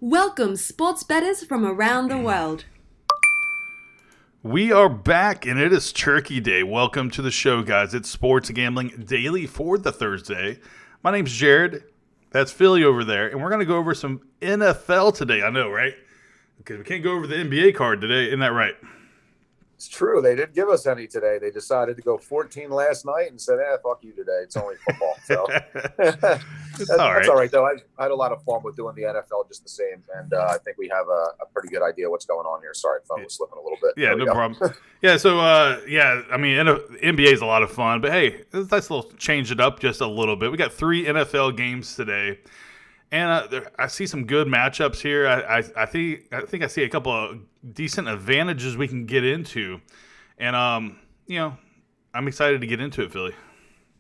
Welcome, sports bettors from around the world. We are back, and it is Turkey Day. Welcome to the show, guys. It's Sports Gambling Daily for the Thursday. My name's Jared. That's Philly over there, and we're going to go over some NFL today. I know, right? Because we can't go over the NBA card today. Isn't that right? It's true. They didn't give us any today. They decided to go 14 last night and said, fuck you today. It's only football. So that's all right, though. I had a lot of fun with doing the NFL just the same. And I think we have a pretty good idea what's going on here. Sorry, phone was slipping a little bit. Yeah, no problem. NBA is a lot of fun. But, hey, it's nice to change it up just a little bit. We got 3 NFL games today. And I see some good matchups here. I think I see a couple of decent advantages we can get into, and I'm excited to get into it, Philly.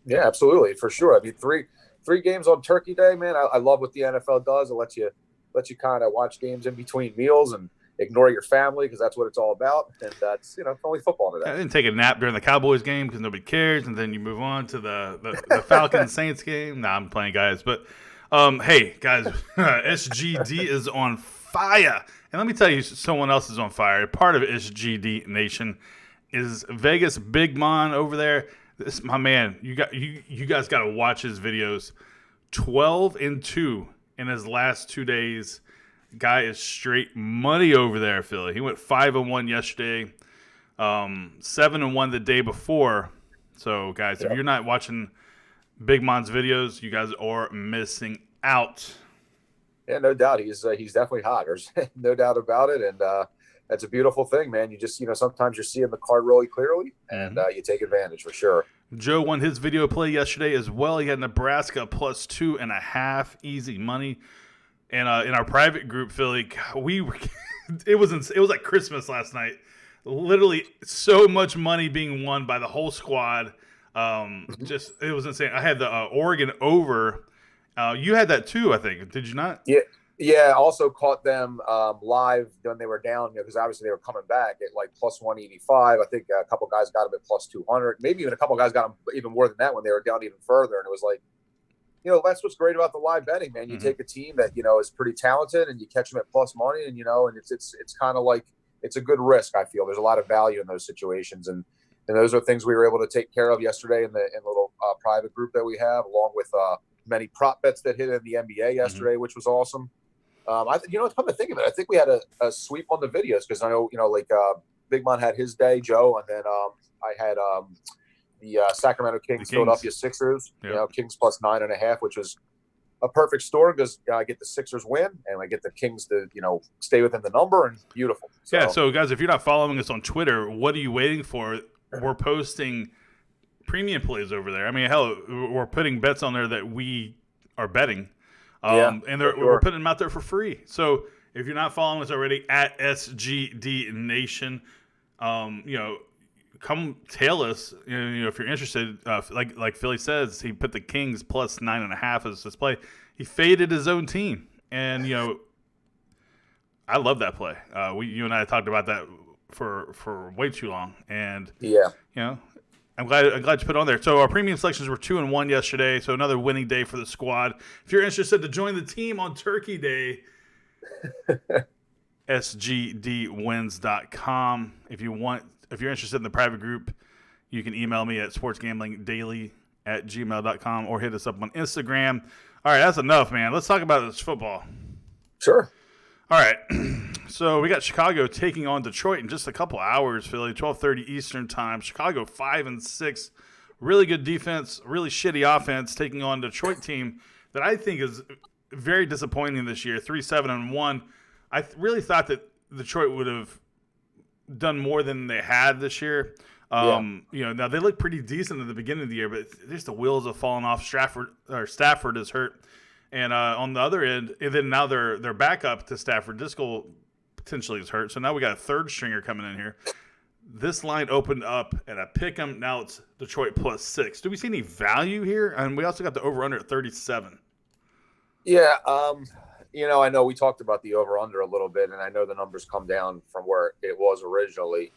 Yeah, absolutely, for sure. I mean, three games on Turkey Day, man. I love what the NFL does. It lets you kind of watch games in between meals and ignore your family because that's what it's all about. And that's only football today. I didn't take a nap during the Cowboys game because nobody cares, and then you move on to the Falcons Saints game. Nah, I'm playing, guys, but. Hey, guys, SGD is on fire. And let me tell you, someone else is on fire. Part of SGD Nation is Vegas Big Mon over there. This is my man. You guys got to watch his videos. 12-2 in his last 2 days. Guy is straight money over there, Philly. He went 5-1 yesterday, 7-1 the day before. So, guys, if you're not watching Big Mon's videos, you guys are missing out. Yeah, no doubt. He's definitely hot. There's no doubt about it. And that's a beautiful thing, man. You just, sometimes you're seeing the card really clearly and you take advantage for sure. Joe won his video play yesterday as well. He had Nebraska plus 2.5, easy money. And in our private group, Philly, it was like Christmas last night. Literally so much money being won by the whole squad. It was insane. I had the Oregon over. You had that too, I think. Did you not? Yeah. I also caught them live when they were down because obviously they were coming back at like plus 185. I think a couple guys got them at plus 200. Maybe even a couple guys got them even more than that when they were down even further. And it was like, that's what's great about the live betting, man. You take a team that is pretty talented and you catch them at plus money, and and it's kind of like it's a good risk. I feel there's a lot of value in those situations, and those are things we were able to take care of yesterday in the little private group that we have, along with many prop bets that hit in the NBA yesterday, which was awesome. Come to think of it, I think we had a sweep on the videos because I know, Big Mon had his day, Joe, and then I had the Sacramento Kings, Philadelphia Sixers, Kings plus 9.5, which was a perfect story because I get the Sixers win and I get the Kings to, stay within the number, and beautiful. So guys, if you're not following us on Twitter, what are you waiting for? We're posting premium plays over there. I mean, hell, we're putting bets on there that we are betting, and we're putting them out there for free. So if you're not following us already at SGD Nation, come tail us. If you're interested, like Philly says, he put the Kings plus 9.5 as his play. He faded his own team, and I love that play. You and I talked about that for way too long, and I'm glad you put it on there. So our premium selections were 2-1 yesterday, so another winning day for the squad. If you're interested to join the team on Turkey Day, sgdwins.com. If you're interested in the private group, you can email me at sportsgamblingdaily@gmail.com or hit us up on Instagram. All right, that's enough, man. Let's talk about this football. Sure. All right, so we got Chicago taking on Detroit in just a couple hours, Philly, 12:30 Eastern time. Chicago 5-6, really good defense, really shitty offense, taking on Detroit team that I think is very disappointing this year, 3-7-1. I really thought that Detroit would have done more than they had this year. Now they look pretty decent at the beginning of the year, but just the wheels have fallen off. Stafford is hurt. And on the other end, and then now they're back up to Stafford. Driscoll potentially is hurt. So now we got a third stringer coming in here. This line opened up at a pick 'em. Now it's Detroit plus 6. Do we see any value here? And we also got the over-under at 37. Yeah, I know we talked about the over-under a little bit, and I know the numbers come down from where it was originally.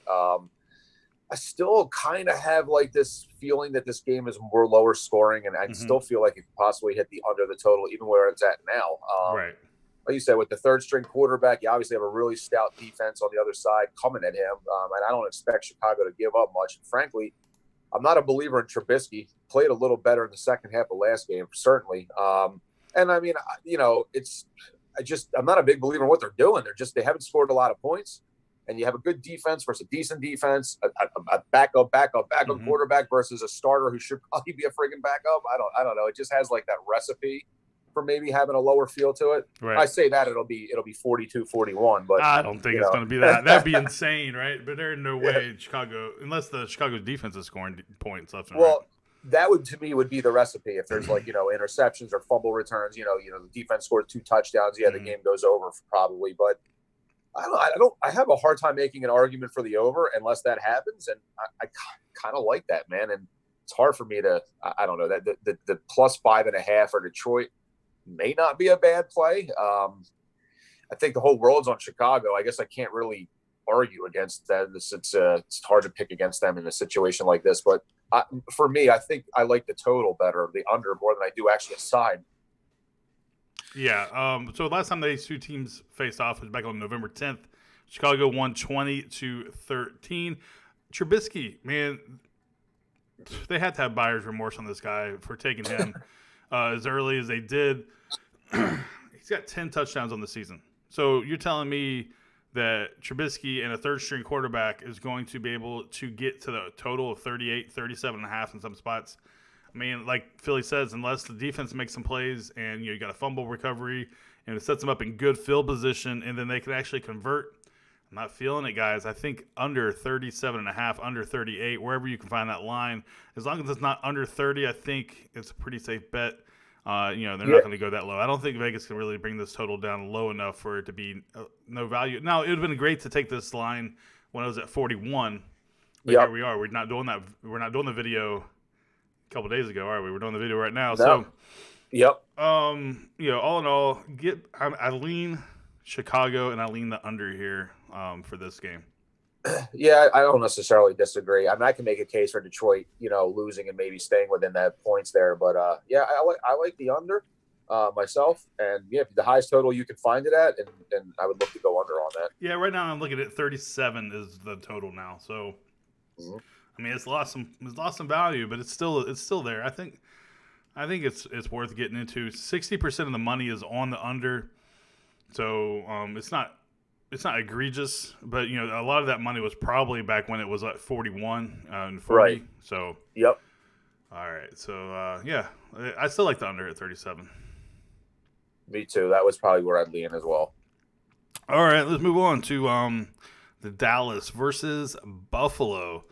I still kind of have like this feeling that this game is more lower scoring, and I still feel like it could possibly hit the under the total, even where it's at now. Right. like you said, with the third string quarterback, you obviously have a really stout defense on the other side coming at him. And I don't expect Chicago to give up much. And frankly, I'm not a believer in Trubisky. Played a little better in the second half of last game, certainly. And I mean, I'm not a big believer in what they're doing. They haven't scored a lot of points. And you have a good defense versus a decent defense, a backup quarterback versus a starter who should probably be a friggin' backup. I don't know. It just has like that recipe for maybe having a lower feel to it. Right. I say that it'll be 42-41, but I don't think it's going to be that. That'd be insane, right? But there's no way Chicago, unless the Chicago defense is scoring points left and right. That would be the recipe. If there's interceptions or fumble returns, the defense scores 2 touchdowns. Yeah, the game goes over probably, but I have a hard time making an argument for the over unless that happens. And I kind of like that, man. And it's hard for me to, I don't know, that the plus 5.5 for Detroit may not be a bad play. I think the whole world's on Chicago. I guess I can't really argue against that. It's hard to pick against them in a situation like this. But for me, I think I like the total better, the under, more than I do actually a side. Yeah. So last time these two teams faced off was back on November 10th. Chicago won 20-13. Trubisky, man, they had to have buyer's remorse on this guy for taking him as early as they did. He's got 10 touchdowns on the season. So you're telling me that Trubisky and a third-string quarterback is going to be able to get to the total of 38, 37.5 in some spots? I mean, like Philly says, unless the defense makes some plays and you got a fumble recovery and it sets them up in good field position and then they can actually convert, I'm not feeling it, guys. I think under 37.5, under 38, wherever you can find that line. As long as it's not under 30, I think it's a pretty safe bet. They're not going to go that low. I don't think Vegas can really bring this total down low enough for it to be no value. Now, it would have been great to take this line when I was at 41. But here we are. We're not doing that. We're not doing the video a couple days ago, are we? We're doing the video right now. No. So, all in all, I lean Chicago and I lean the under here for this game. Yeah, I don't necessarily disagree. I mean, I can make a case for Detroit, losing and maybe staying within that points there. But I like the under myself. And yeah, the highest total you can find it at, and I would look to go under on that. Yeah, right now I'm looking at 37 is the total now. So, I mean, it's lost some value, but it's still there. I think it's worth getting into. 60% of the money is on the under, so it's not egregious, but a lot of that money was probably back when it was at 41 and 40. Right. So yep. All right. So I still like the under at 37. Me too. That was probably where I'd lean as well. All right, let's move on to the Dallas versus Buffalo.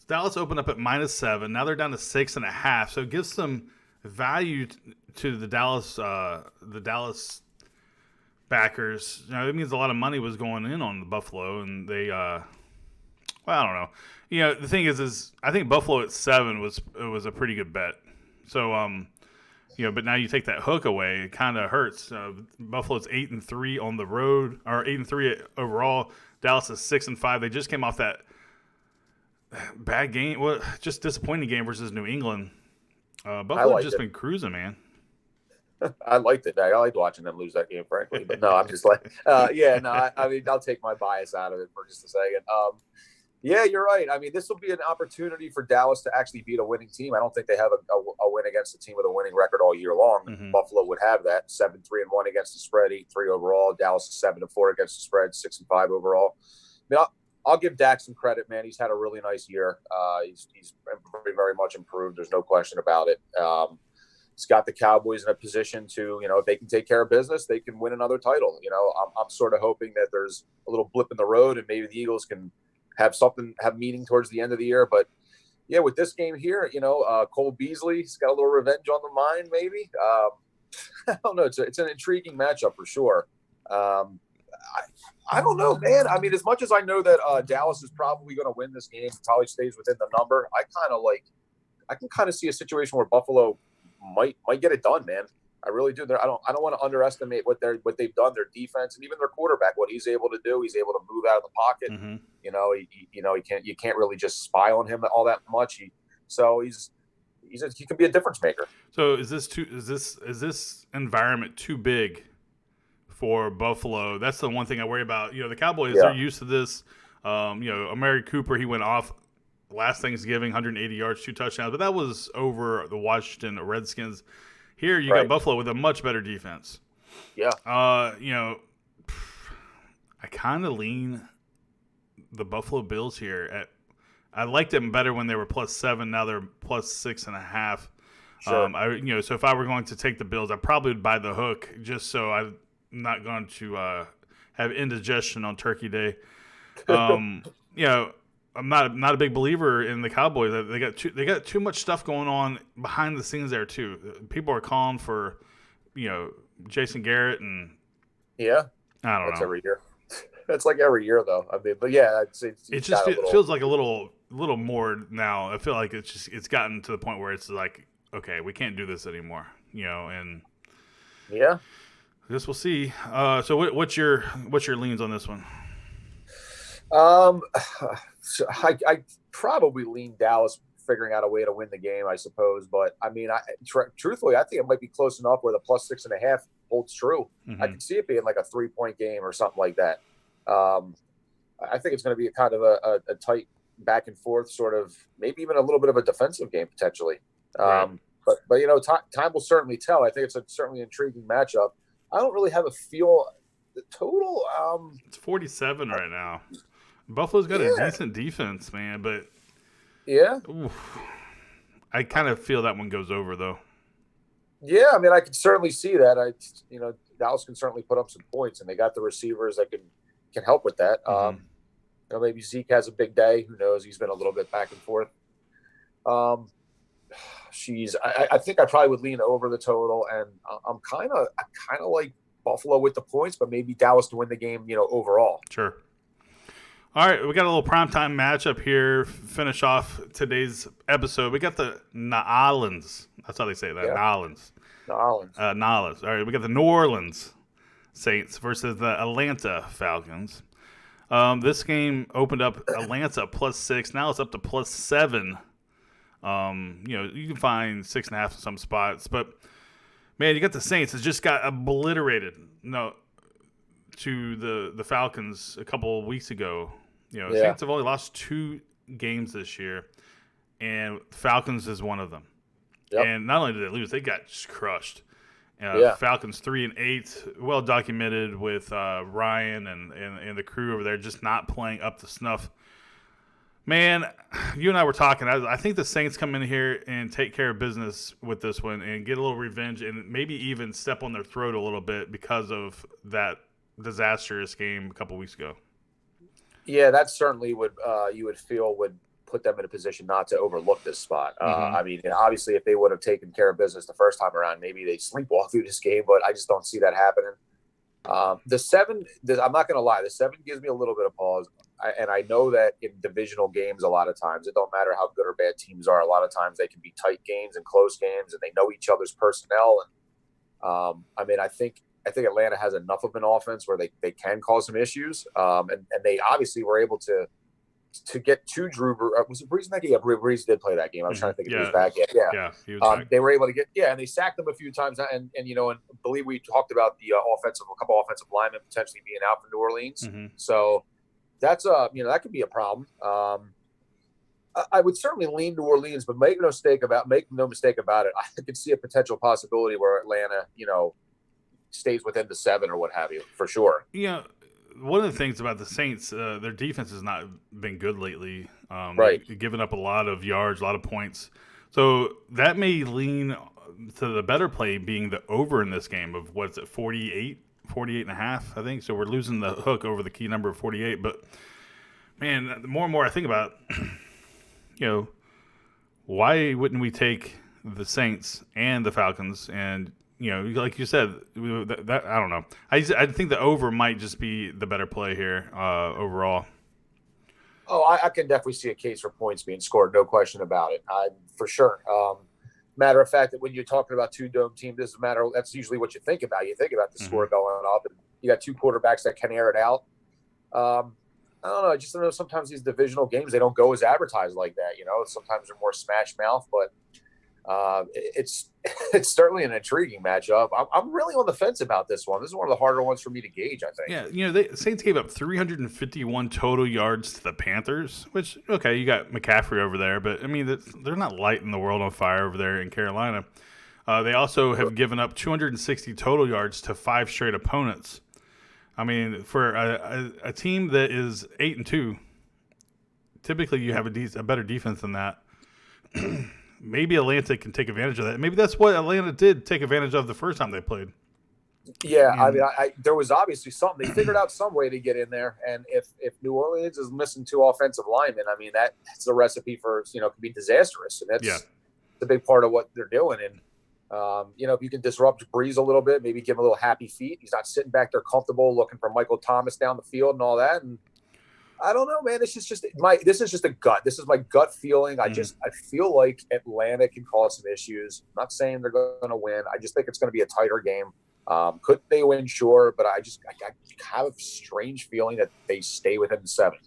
Dallas opened up at -7. Now they're down to 6.5. So it gives some value to the Dallas backers. It means a lot of money was going in on the Buffalo, and they I don't know. The thing is I think Buffalo at 7 was a pretty good bet. So but now you take that hook away, it kind of hurts. Buffalo's 8-3 on the road, or 8-3 overall. Dallas is 6-5. They just came off that bad game, just disappointing game versus New England. Buffalo just been cruising, man. I liked it. I liked watching them lose that game, frankly. But no, I'm just like, I mean, I'll take my bias out of it for just a second. Yeah, you're right. I mean, this will be an opportunity for Dallas to actually beat a winning team. I don't think they have a win against a team with a winning record all year long. Mm-hmm. Buffalo would have that 7-3-1 against the spread, 8-3 overall. Dallas is 7-4 against the spread, 6-5 overall. I mean, I'll give Dak some credit, man. He's had a really nice year. He's very, very much improved. There's no question about it. He's got the Cowboys in a position to, if they can take care of business, they can win another title. I'm sort of hoping that there's a little blip in the road and maybe the Eagles can have meaning towards the end of the year. But yeah, with this game here, Cole Beasley's got a little revenge on the mind, maybe. I don't know. It's an intriguing matchup for sure. I don't know, man. I mean, as much as I know that Dallas is probably going to win this game, probably stays within the number. I can kind of see a situation where Buffalo might get it done, man. I really do. I don't want to underestimate what they've done, their defense, and even their quarterback. What he's able to do, he's able to move out of the pocket. Mm-hmm. You can't really just spy on him all that much. He can be a difference maker. So is this environment too big for Buffalo. That's the one thing I worry about. The Cowboys, they're used to this. Amari Cooper, he went off last Thanksgiving, 180 yards, 2 touchdowns, but that was over the Washington Redskins. Here you got Buffalo with a much better defense. Yeah. I kind of lean the Buffalo Bills here. I liked them better when they were +7. Now they're +6.5. Sure. So if I were going to take the Bills, I probably would buy the hook just so I'm not going to have indigestion on Turkey Day. I'm not a big believer in the Cowboys. They got too much stuff going on behind the scenes there too. People are calling for, Jason Garrett and I don't know. That's every year. It's like every year though. I mean, but yeah, it just feels like a little more now. I feel like it's gotten to the point where it's like, okay, we can't do this anymore. And yeah, I guess we'll see. So what's your leans on this one? So I probably lean Dallas figuring out a way to win the game, I suppose. But I mean, truthfully, I think it might be close enough where the +6.5 holds true. Mm-hmm. I can see it being like a 3-point game or something like that. I think it's going to be a kind of a tight back and forth sort of, maybe even a little bit of a defensive game potentially. Right. But time will certainly tell. I think it's a certainly intriguing matchup. I don't really have a feel. The total, it's 47 right now. Buffalo's got a decent defense, man, but I kind of feel that one goes over though. Yeah, I mean, I can certainly see that. Dallas can certainly put up some points, and they got the receivers that can help with that. Mm-hmm. Maybe Zeke has a big day. Who knows? He's been a little bit back and forth. I think I probably would lean over the total, and I'm kind of like Buffalo with the points, but maybe Dallas to win the game. Overall. Sure. All right, we got a little primetime matchup here. Finish off today's episode. We got the Nolans. That's how they say that. Yeah. Nolans. Nolans. All right, we got the New Orleans Saints versus the Atlanta Falcons. This game opened up Atlanta +6. Now it's up to +7. You can find 6.5 in some spots, but man, you got the Saints. It just got obliterated. To the Falcons a couple of weeks ago. Saints have only lost 2 games this year, and Falcons is one of them. Yep. And not only did they lose, they got just crushed. Falcons 3-8, well documented with Ryan and the crew over there just not playing up to snuff. Man, you and I were talking. I think the Saints come in here and take care of business with this one and get a little revenge and maybe even step on their throat a little bit because of that disastrous game a couple weeks ago. Yeah, that certainly would you would feel would put them in a position not to overlook this spot. I mean, obviously, if they would have taken care of business the first time around, maybe they sleepwalk through this game, but I just don't see that happening. The 7, I'm not going to lie, the 7 gives me a little bit of pause. And I know that in divisional games, a lot of times, it don't matter how good or bad teams are. A lot of times they can be tight games and close games, and they know each other's personnel. And I mean, I think Atlanta has enough of an offense where they can cause some issues. And they obviously were able to get to Drew. Was it Brees in that game? Yeah, Brees did play that game. I was trying to think if he was back yet. Yeah, he was back. They were able to get and they sacked him a few times. And I believe we talked about a couple offensive linemen potentially being out for New Orleans. Mm-hmm. So that's that could be a problem. I would certainly lean New Orleans, but make no mistake about it. I could see a potential possibility where Atlanta, stays within the 7 or what have you, for sure. One of the things about the Saints, their defense has not been good lately. Right. They've given up a lot of yards, a lot of points. So that may lean to the better play being the over in this game of, 48 and a half, I think. So we're losing the hook over the key number of 48. But, man, the more and more I think about, why wouldn't we take the Saints and the Falcons and like you said, that I don't know. I think the over might just be the better play here overall. Oh, I can definitely see a case for points being scored, no question about it. For sure. Matter of fact, that when you're talking about 2 dome teams, that's usually what you think about. You think about the score going up, and you got 2 quarterbacks that can air it out. I don't know. I just don't know. Sometimes these divisional games, they don't go as advertised like that. Sometimes they're more smash mouth, but It's it's certainly an intriguing matchup. I'm really on the fence about this one. This is one of the harder ones for me to gauge, I think. Yeah, the Saints gave up 351 total yards to the Panthers, which, okay, you got McCaffrey over there, but, I mean, they're not lighting the world on fire over there in Carolina. They also have given up 260 total yards to 5 straight opponents. I mean, for a team that is 8-2, typically you have a better defense than that. Maybe Atlanta can take advantage of that. Maybe that's what Atlanta did take advantage of the first time they played. Yeah, I mean, there was obviously something. They figured out some way to get in there. And if New Orleans is missing 2 offensive linemen, I mean, that's a recipe for, can be disastrous. And that's the big part of what they're doing. And, if you can disrupt Breeze a little bit, maybe give him a little happy feet. He's not sitting back there comfortable looking for Michael Thomas down the field and all that. And I don't know, man. This is just a gut. This is my gut feeling. I feel like Atlanta can cause some issues. I'm not saying they're going to win. I just think it's going to be a tighter game. Could they win? Sure. But I have a strange feeling that they stay within the 7.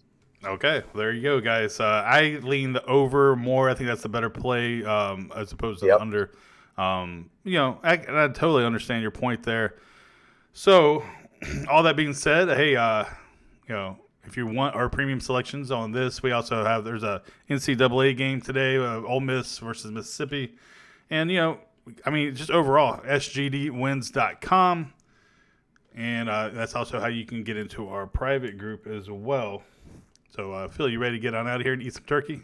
Okay. There you go, guys. I lean the over more. I think that's the better play as opposed to the under. I totally understand your point there. So all that being said, hey, if you want our premium selections on this, we also have, there's a NCAA game today, Ole Miss versus Mississippi. And, just overall, sgdwins.com. And that's also how you can get into our private group as well. So, Phil, you ready to get on out of here and eat some turkey?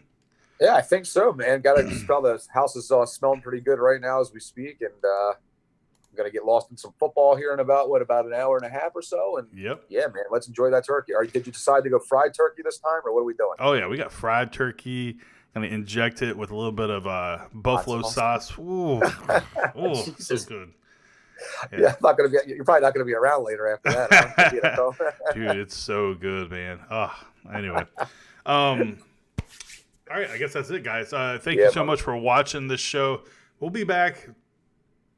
Yeah, I think so, man. Got to smell the house is smelling pretty good right now as we speak. And, going to get lost in some football here in about an hour and a half or so. And yeah, man, let's enjoy that turkey. Did you decide to go fried turkey this time, or what are we doing? Oh yeah, we got fried turkey. Going to inject it with a little bit of buffalo sauce. Ooh, so good. Yeah, you're probably not going to be around later after that. Dude, it's so good, man. Anyway. All right, I guess that's it, guys. Thank you so much for watching this show. We'll be back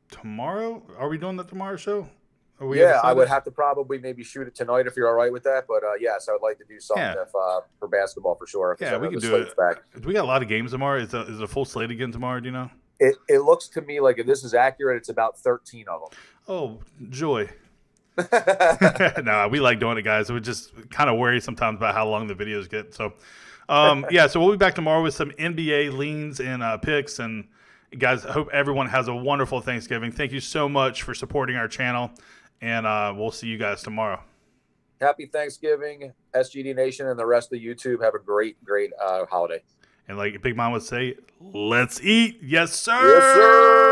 tomorrow. Are we doing the tomorrow show? I would have to probably maybe shoot it tonight if you're all right with that. But yes, I would like to do something for basketball for sure. Yeah, we can do it. We got a lot of games tomorrow. Is it a full slate again tomorrow? Do you know? It looks to me like, if this is accurate, it's about 13 of them. Oh, joy. No, we like doing it, guys. We just kind of worry sometimes about how long the videos get. So, so we'll be back tomorrow with some NBA leans and picks. And guys, I hope everyone has a wonderful Thanksgiving. Thank you so much for supporting our channel. And we'll see you guys tomorrow. Happy Thanksgiving, SGD Nation, and the rest of YouTube. Have a great holiday. And like Big Mom would say, let's eat. Yes, sir. Yes, sir.